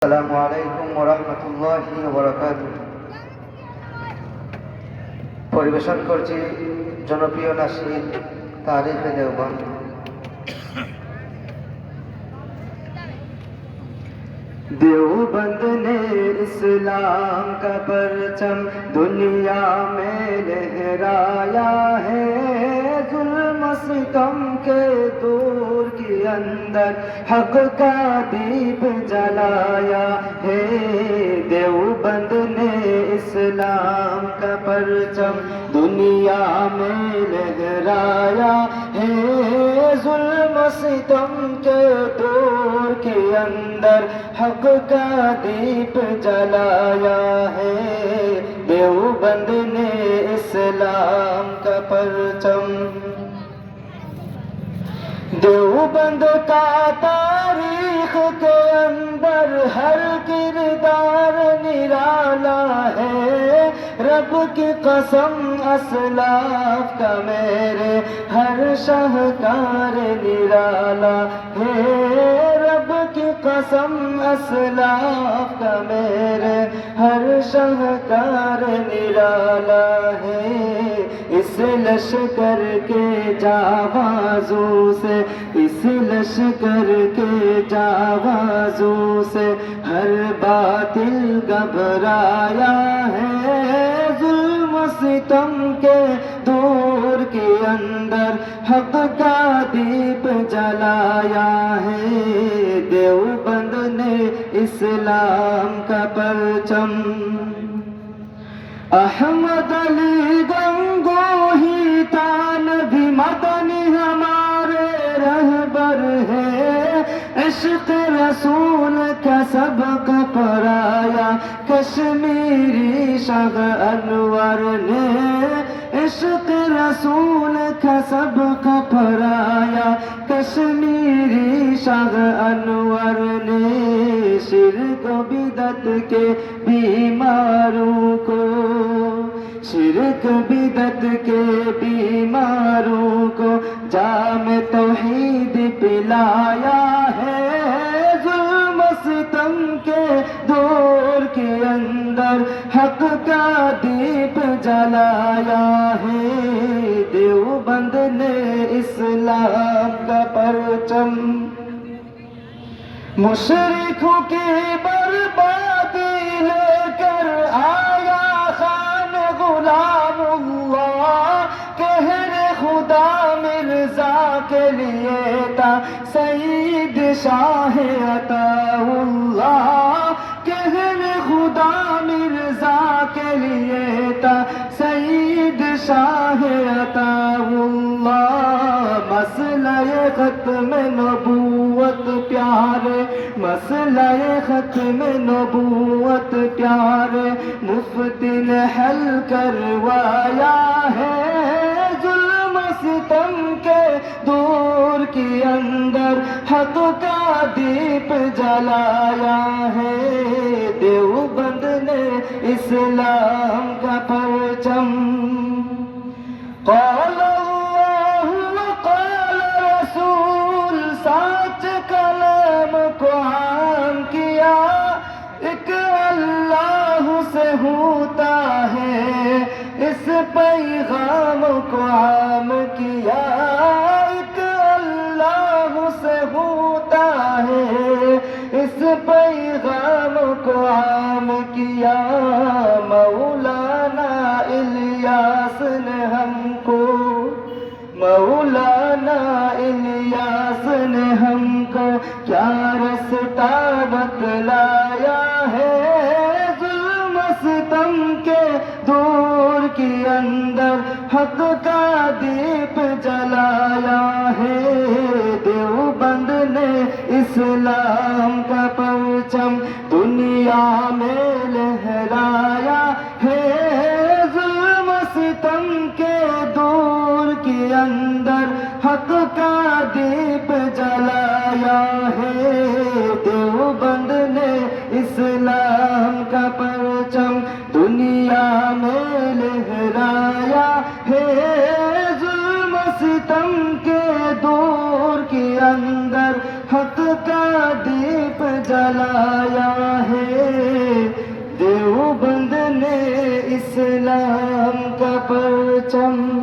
আসসালামু আলাইকুম ওয়া রাহমাতুল্লাহি ওয়া বারাকাতুহু। পরিবেশন করছি জনপ্রিয় নাশিদ তারিখে দেওবন্দ। देवबंद ने इस्लाम का परचम दुनिया में लहराया है, जुल्म सितम के दूर के अंदर हक का दीप जलाया है। देवबंद ने इस्लाम का परचम दुनिया में लहराया है, जुल्म सितम के दूर के अंदर हक का दीप जलाया है। देवबंद ने इस्लाम का परचम, देवबंद का तारीख के अंदर हर किरदार निराला है। रब की कसम असलाफ का मेरे हर शाहकार निराला है। रब की कसम असलाफ का मेरे हर शाहकार निराला है। इस लश्कर के जावाजों से, इस लश्कर के जावाजों से हर बातिल घबराया है। जुल्म सितम के दूर के अंदर हक का दीप जलाया है। देवबंद ने इस्लाम का परचम, अहमद अली गंगोही तानवी मदनी हमारे रहबर है। इश्क रसूल का सबक पराया कश्मीरी शाह अनवर ने। इश्क रसूल का सबक पराया कश्मीरी शाह अनवर ने। शिर्क बिदत के बीमारों को, शिर्क बिदत के बीमारों को जाम तौहीद पिलाया है। जुल्म सितम के दौर के अंदर हक का दीप जलाया है। देवबंद ने इस्लाम का परचम, मुशरिकों की बर्बादी लेकर आया खान गुलामुल्लाह। कहरे खुदा मिर्जा के लिए था सईद शाह अताउल्लाह। कहरे खुदा मिर्जा के लिए था सईद शाह अताउल्लाह। मसला-ए खत्म नबूवत प्यारे, मसला-ए खत्म नबूवत प्यारे मुफ्ती ने हल करवाया है। जुल्म सितम के दूर के अंदर हक का दीप जलाया है। देवबंद ने इस्लाम का परचम, साच कलाम को आम किया। एक अल्लाह से होता है, इस पैगाम को आम किया। एक अल्लाह से होता है, इस पैगाम को आम किया। मौलाना इलियास ने हमको, मौलाना इलियास ने हमको क्या रास्ता बतलाया है। जुल्म सितम के दूर के अंदर हक का दीप जलाया है। देवबंद ने इस्लाम का परचम दुनिया में लहराया है। जुल्म सितम के दूर के अंदर हक का दीप जलाया है। देवबंद ने इस्लाम का परचम दुनिया में लहराया है। जुल्म सितम के दूर के अंदर हक का दीप जलाया اسلام کا پرچم